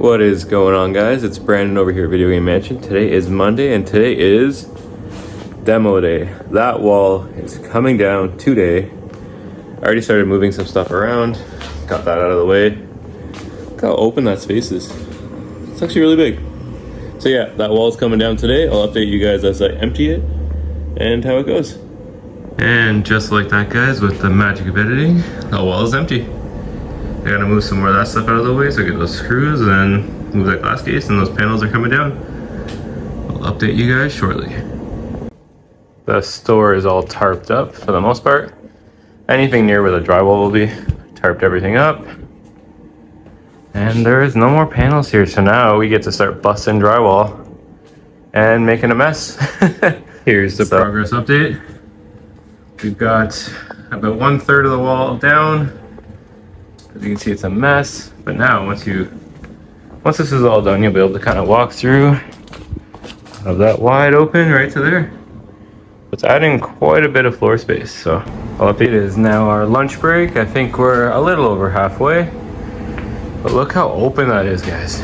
What is going on, guys? It's Brandon over here at Video Game Mansion. Today is Monday and today is demo day. That wall is coming down today. I already started moving some stuff around, got that out of the way. Look how open that space is. It's actually really big. So yeah, that wall is coming down today. I'll update you guys as I empty it and how it goes. And just like that, guys, with the magic of editing, the wall is empty. I gotta move some more of that stuff out of the way so I get those screws and then move that glass case, and those panels are coming down. I'll update you guys shortly. The store is all tarped up for the most part. Anything near where the drywall will be, tarped everything up. And there is no more panels here, so now we get to start busting drywall and making a mess. Here's the progress update. We've got about 1/3 of the wall down. As you can see, it's a mess, but now once this is all done, you'll be able to kind of walk through, have that wide open right to there. It's adding quite a bit of floor space. So I'll update. It is now our lunch break. I think we're a little over halfway, but look how open that is, guys.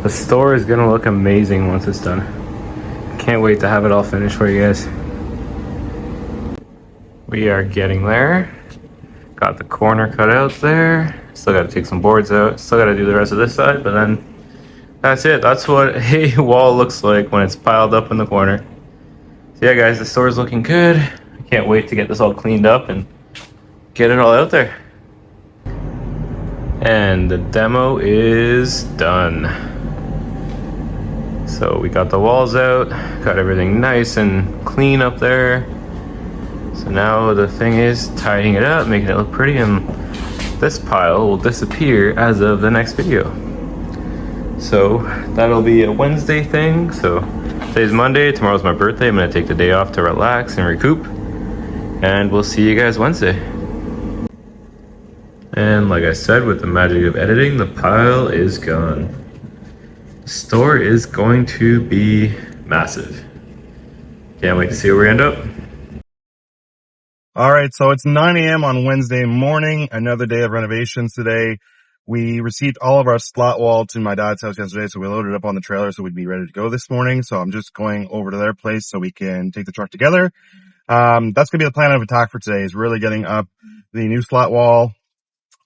The store is gonna look amazing once it's done. Can't wait to have it all finished for you guys. We are getting there. Got the corner cut out there. Still got to take some boards out. Still got to do the rest of this side, but then that's it. That's what a wall looks like when it's piled up in the corner. So yeah, guys, the store's looking good. I can't wait to get this all cleaned up and get it all out there. And the demo is done. So we got the walls out, got everything nice and clean up there. So now the thing is tidying it up, making it look pretty, and this pile will disappear as of the next video. So that'll be a Wednesday thing. So today's Monday, tomorrow's my birthday. I'm gonna take the day off to relax and recoup, and we'll see you guys Wednesday. And like I said, with the magic of editing, the pile is gone. The store is going to be massive. Can't wait to see where we end up. All right, so it's 9 a.m. on Wednesday morning, another day of renovations today. We received all of our slot wall to my dad's house yesterday, so we loaded up on the trailer so we'd be ready to go this morning. So I'm just going over to their place so we can take the truck together. That's going to be the plan of attack for today, is really getting up the new slot wall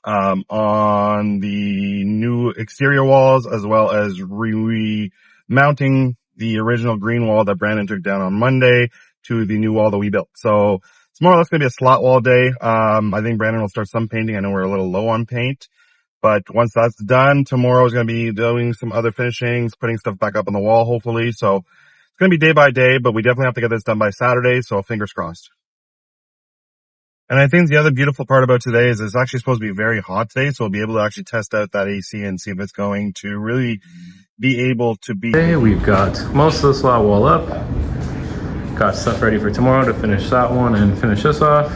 on the new exterior walls, as well as remounting the original green wall that Brandon took down on Monday to the new wall that we built. So it's more or less going to be a slot wall day. I think Brandon will start some painting. I know we're a little low on paint, but once that's done, tomorrow is going to be doing some other finishings, putting stuff back up on the wall, hopefully. So it's going to be day by day, but we definitely have to get this done by Saturday. So fingers crossed. And I think the other beautiful part about today is it's actually supposed to be very hot today. So we'll be able to actually test out that AC and see if it's going to really be able to be. Today we've got most of the slot wall up. Got stuff ready for tomorrow to finish that one and finish this off.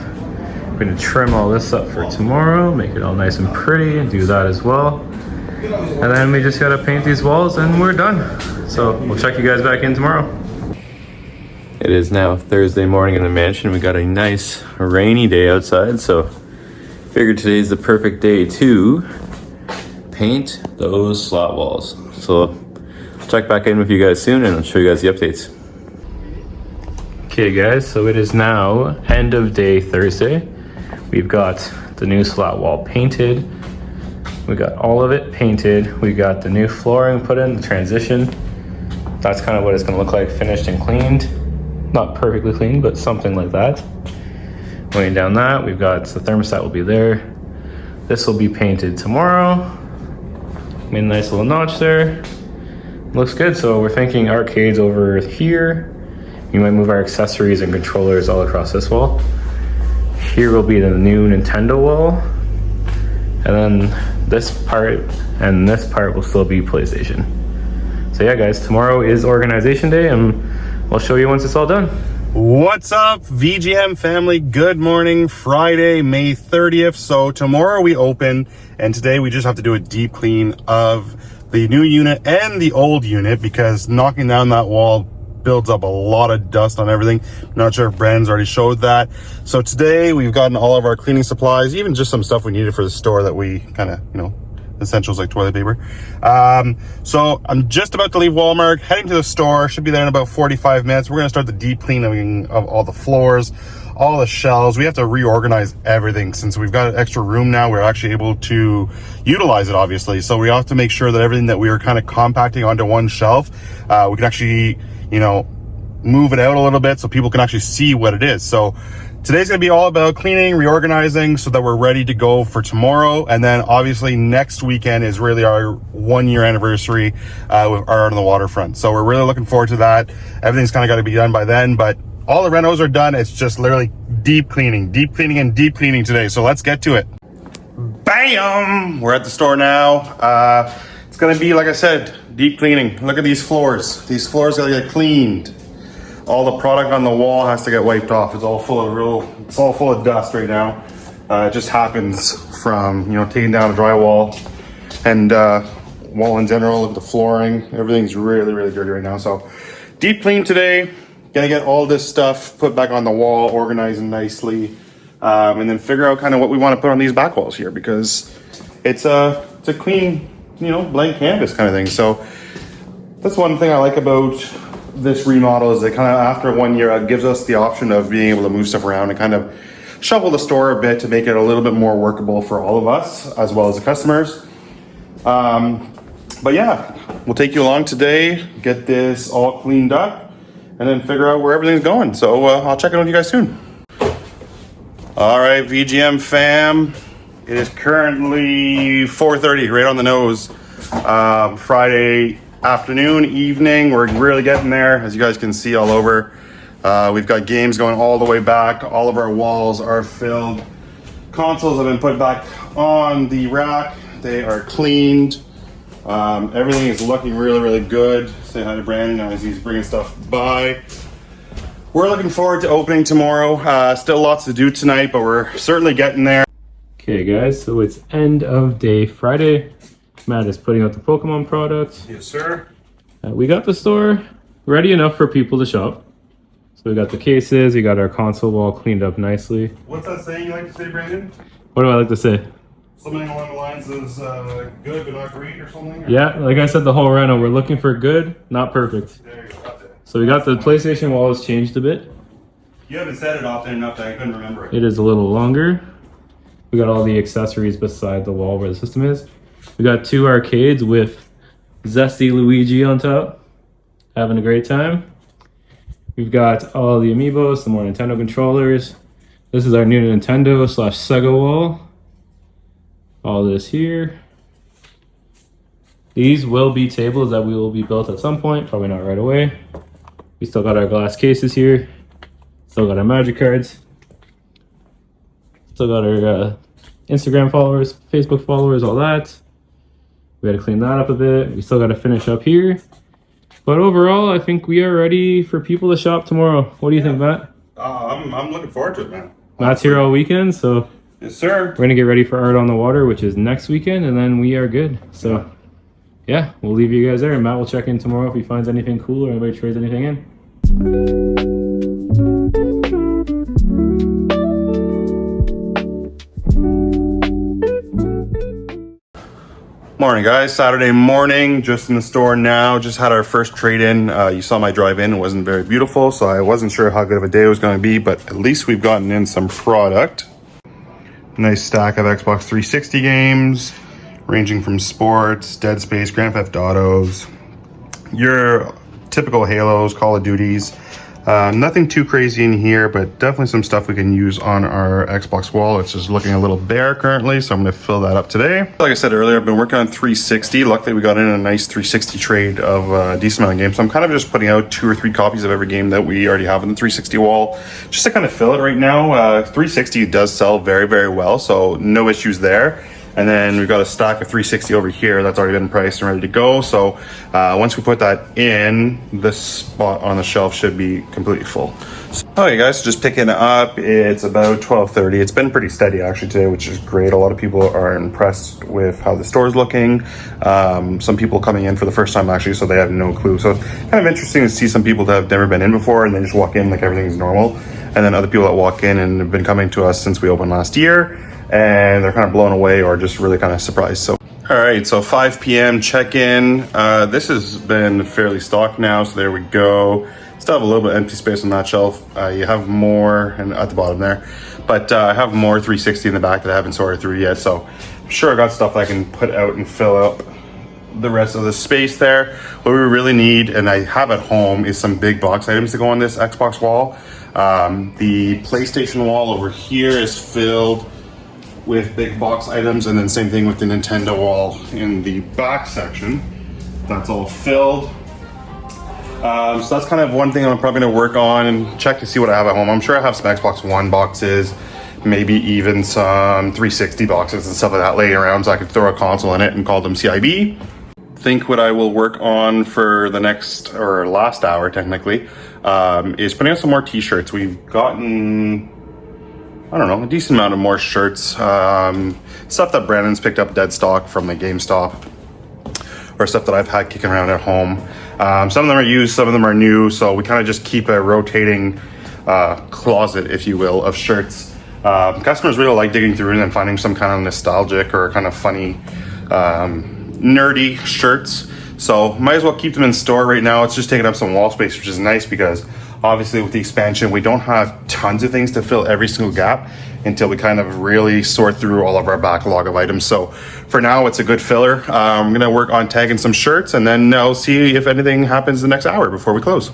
We're going to trim all this up for tomorrow, make it all nice and pretty, and do that as well. And then we just got to paint these walls and we're done. So we'll check you guys back in tomorrow. It is now Thursday morning in the mansion. We got a nice rainy day outside, so figured today's the perfect day to paint those slot walls. So I'll check back in with you guys soon and I'll show you guys the updates. Okay guys, so it is now end of day Thursday. We've got the new slot wall painted. We got all of it painted. We got the new flooring put in, the transition. That's kind of what it's gonna look like, finished and cleaned. Not perfectly clean, but something like that. Going down that, we've got the thermostat will be there. This will be painted tomorrow. Made a nice little notch there. Looks good, so we're thinking arcades over here. You might move our accessories and controllers all across this wall. Here will be the new Nintendo wall. And then this part and this part will still be PlayStation. So yeah, guys, tomorrow is organization day and I'll show you once it's all done. What's up, VGM family? Good morning, Friday, May 30th. So tomorrow we open, and today we just have to do a deep clean of the new unit and the old unit because knocking down that wall builds up a lot of dust on everything. Not sure if Brandon's already showed that. So today we've gotten all of our cleaning supplies, even just some stuff we needed for the store that we kind of, essentials like toilet paper. So I'm just about to leave Walmart, heading to the store. Should be there in about 45 minutes. We're gonna start the deep cleaning of all the floors, all the shelves. We have to reorganize everything since we've got an extra room now. We're actually able to utilize it, obviously. So we have to make sure that everything that we were kind of compacting onto one shelf, we can actually, you know, move it out a little bit so people can actually see what it is. So today's gonna be all about cleaning, reorganizing so that we're ready to go for tomorrow. And then obviously next weekend is really our 1 year anniversary with Art on the Waterfront. So we're really looking forward to that. Everything's kind of got to be done by then, but all the renos are done. It's just literally deep cleaning today. So let's get to it. Bam! We're at the store now. It's gonna be, like I said, deep cleaning. Look at these floors. These floors gotta get cleaned. All the product on the wall has to get wiped off. It's all full of dust right now. It just happens from, you know, taking down a drywall and wall in general. Look at the flooring. Everything's really dirty right now. So deep clean today. Gonna get all this stuff put back on the wall, organized nicely, and then figure out kind of what we want to put on these back walls here, because it's a clean, you know, blank canvas kind of thing. So that's one thing I like about this remodel, is that kind of after 1 year, it gives us the option of being able to move stuff around and kind of shuffle the store a bit to make it a little bit more workable for all of us as well as the customers. But yeah, we'll take you along today, get this all cleaned up, and then figure out where everything's going. So I'll check in with you guys soon. All right, VGM fam, it is currently 4:30, right on the nose. Friday afternoon, evening, we're really getting there, as you guys can see all over. We've got games going all the way back. All of our walls are filled. Consoles have been put back on the rack. They are cleaned. Everything is looking really good. Say hi to Brandon as he's bringing stuff by. We're looking forward to opening tomorrow. Still lots to do tonight, but we're certainly getting there. Okay guys, so it's end of day Friday. Matt is putting out the Pokemon products. Yes, sir. We got the store ready enough for people to shop. So we got the cases, we got our console wall cleaned up nicely. What's that saying you like to say, Brandon? What do I like to say? Something along the lines of good but not great or something? Or? Yeah, like I said, the whole Reno, we're looking for good, not perfect. There you go, that's it. So we got the PlayStation wall has changed a bit. You haven't said it often enough that I couldn't remember it. It is a little longer. We got all the accessories beside the wall where the system is. We got 2 arcades with Zesty Luigi on top, having a great time. We've got all the amiibos, some more Nintendo controllers. This is our new Nintendo / Sega wall. All this here. These will be tables that we will be built at some point, probably not right away. We still got our glass cases here. Still got our magic cards. Still got our Instagram followers, Facebook followers, all that. We got to clean that up a bit. We still got to finish up here. But overall, I think we are ready for people to shop tomorrow. What do you think, Matt? I'm looking forward to it, man. Matt's here all weekend, so yes, sir. we're gonna get ready for Art on the Water, which is next weekend, and then we are good. So yeah, we'll leave you guys there, and Matt will check in tomorrow if he finds anything cool or anybody trades anything in. Morning, guys. Saturday morning, just in the store now. Just had our first trade-in. You saw my drive-in. It wasn't very beautiful, so I wasn't sure how good of a day it was going to be, but at least we've gotten in some product. Nice stack of Xbox 360 games, ranging from sports, Dead Space, Grand Theft Autos, your typical Halos, Call of Duties. Nothing too crazy in here, but definitely some stuff we can use on our Xbox wall. It's just looking a little bare currently, so I'm going to fill that up today. Like I said earlier, I've been working on 360. Luckily, we got in a nice 360 trade of a decent amount of games. So I'm kind of just putting out 2 or 3 copies of every game that we already have on the 360 wall, just to kind of fill it right now. 360 does sell very well, so no issues there. And then we've got a stack of 360 over here that's already been priced and ready to go. So once we put that in, this spot on the shelf should be completely full. Okay guys, just picking up. It's about 12:30. It's been pretty steady actually today, which is great. A lot of people are impressed with how the store's looking. Some people coming in for the first time actually, so they have no clue. So it's kind of interesting to see some people that have never been in before and they just walk in like everything's normal. And then other people that walk in and have been coming to us since we opened last year, and they're kind of blown away or just really kind of surprised. So All right, so 5 p.m. check-in. This has been fairly stocked now, so there we go. Still have a little bit of empty space on that shelf. You have more and at the bottom there, but I have more 360 in the back that I haven't sorted through yet, so I'm sure I got stuff I can put out and fill up the rest of the space there. What we really need, and I have at home, is some big box items to go on this Xbox wall. The PlayStation wall over here is filled with big box items, and then same thing with the Nintendo wall in the back section. That's all filled. So that's kind of one thing I'm probably gonna work on and check to see what I have at home. I'm sure I have some Xbox One boxes, maybe even some 360 boxes and stuff like that laying around, so I could throw a console in it and call them CIB. Think what I will work on for the next, or last hour technically, is putting out some more t-shirts. We've gotten, I don't know, a decent amount of more shirts. Stuff that Brandon's picked up dead stock from the GameStop, or stuff that I've had kicking around at home. Some of them are used, some of them are new, so we kind of just keep a rotating closet, if you will, of shirts. Customers really like digging through and finding some kind of nostalgic or kind of funny, nerdy shirts. So might as well keep them in store right now. It's just taking up some wall space, which is nice because obviously with the expansion, we don't have tons of things to fill every single gap until we kind of really sort through all of our backlog of items. So for now, it's a good filler. I'm gonna work on tagging some shirts, and then I'll see if anything happens the next hour before we close.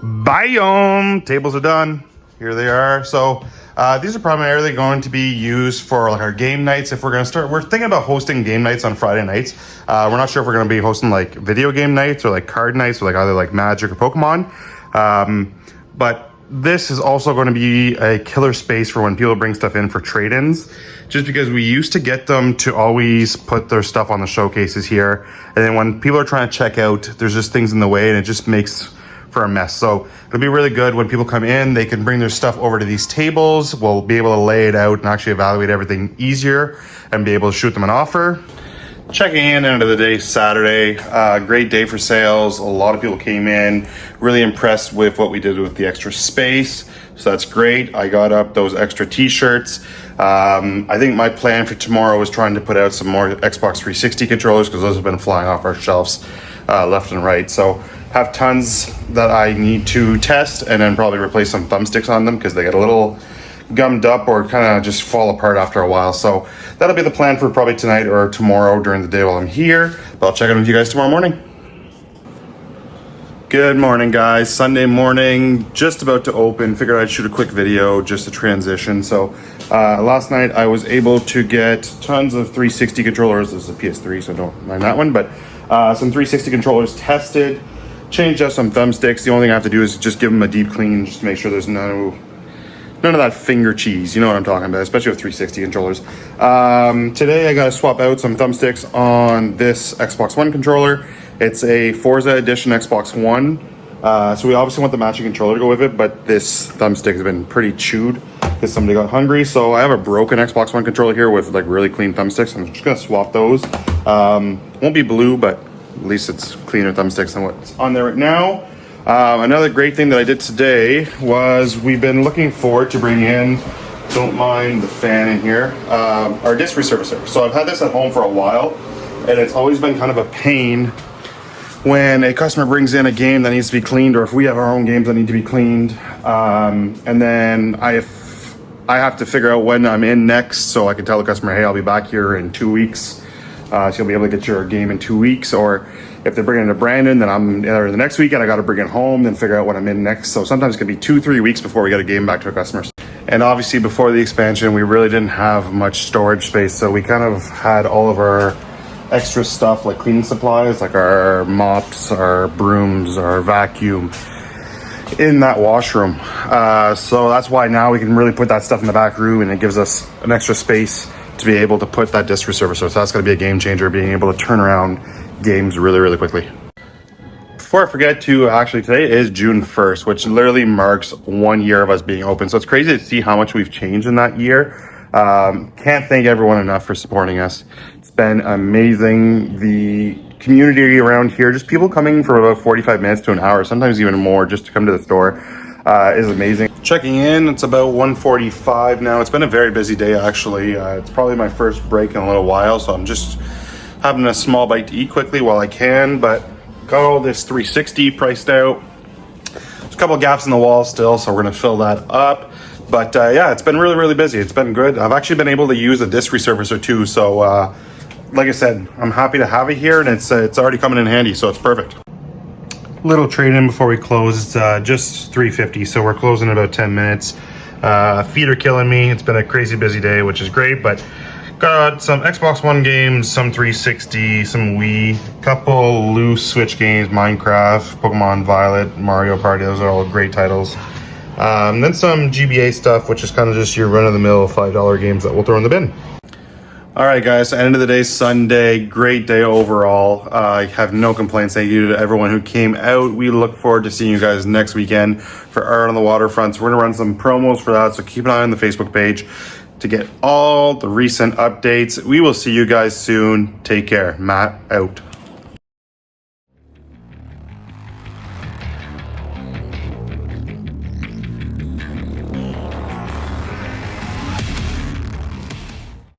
Bye. Tables are done. Here they are. So these are primarily going to be used for like our game nights. If we're thinking about hosting game nights on Friday nights. We're not sure if we're gonna be hosting like video game nights or like card nights or like either like Magic or Pokemon. But this is also going to be a killer space for when people bring stuff in for trade-ins, just because we used to get them to always put their stuff on the showcases here. And then when people are trying to check out, there's just things in the way and it just makes for a mess. So it'll be really good when people come in, they can bring their stuff over to these tables. We'll be able to lay it out and actually evaluate everything easier and be able to shoot them an offer. Checking in, end of the day, Saturday. Great day for sales. A lot of people came in, really impressed with what we did with the extra space. So that's great. I got up those extra t-shirts. I think my plan for tomorrow was trying to put out some more Xbox 360 controllers because those have been flying off our shelves left and right. So have tons that I need to test and then probably replace some thumbsticks on them because they get a little gummed up or kind of just fall apart after a while. So that'll be the plan for probably tonight or tomorrow during the day while I'm here. But I'll check in with you guys tomorrow morning. Good morning, guys. Sunday morning, just about to open. Figured I'd shoot a quick video just to transition. So last night I was able to get tons of 360 controllers. This is a PS3, so don't mind that one. But some 360 controllers tested. Changed up some thumbsticks. The only thing I have to do is just give them a deep clean, just to make sure there's none of that finger cheese, you know what I'm talking about, especially with 360 controllers. Today I gotta swap out some thumbsticks on this Xbox One controller. It's a Forza Edition Xbox One. So we obviously want the matching controller to go with it, but this thumbstick has been pretty chewed because somebody got hungry. So I have a broken Xbox One controller here with like really clean thumbsticks. I'm just gonna swap those. Won't be blue, but at least it's cleaner thumbsticks than what's on there right now. Another great thing that I did today was we've been looking forward to bring in, don't mind the fan in here, our disc resurfacer. So I've had this at home for a while, and it's always been kind of a pain when a customer brings in a game that needs to be cleaned, or if we have our own games that need to be cleaned, and then I have to figure out when I'm in next, so I can tell the customer, hey, I'll be back here in 2 weeks. So you'll be able to get your game in 2 weeks, or if they're bringing it to Brandon, then I'm there the next weekend. I got to bring it home, then figure out when I'm in next. So sometimes it can be 2-3 weeks before we get a game back to our customers. And obviously before the expansion, we really didn't have much storage space. So we kind of had all of our extra stuff like cleaning supplies, like our mops, our brooms, our vacuum in that washroom. So that's why now we can really put that stuff in the back room, and it gives us an extra space to be able to put that disc resurfacer. So that's going to be a game changer, being able to turn around games really, really quickly. Before I forget to, actually today is June 1st, which literally marks 1 year of us being open. So it's crazy to see how much we've changed in that year. Can't thank everyone enough for supporting us. It's been amazing. The community around here, just people coming for about 45 minutes to an hour, sometimes even more, just to come to the store, is amazing. Checking in, it's about 1:45 now. It's been a very busy day, actually. It's probably my first break in a little while, so I'm just having a small bite to eat quickly while I can, but got all this 360 priced out. There's a couple of gaps in the wall still, so we're gonna fill that up. But yeah, it's been really, really busy. It's been good. I've actually been able to use a disc resurfacer too, so like I said, I'm happy to have it here, and it's already coming in handy, so it's perfect. Little trade-in before we close. It's just $350, so we're closing in about 10 minutes. Feet are killing me. It's been a crazy busy day, which is great, but got some Xbox One games, some 360, some Wii, couple loose Switch games, Minecraft, Pokemon Violet, Mario Party. Those are all great titles. Then some GBA stuff, which is kind of just your run-of-the-mill $5 games that we'll throw in the bin. All right, guys, end of the day, Sunday. Great day overall. I have no complaints. Thank you to everyone who came out. We look forward to seeing you guys next weekend for Art on the Waterfront. So we're going to run some promos for that, so keep an eye on the Facebook page to get all the recent updates. We will see you guys soon. Take care. Matt out.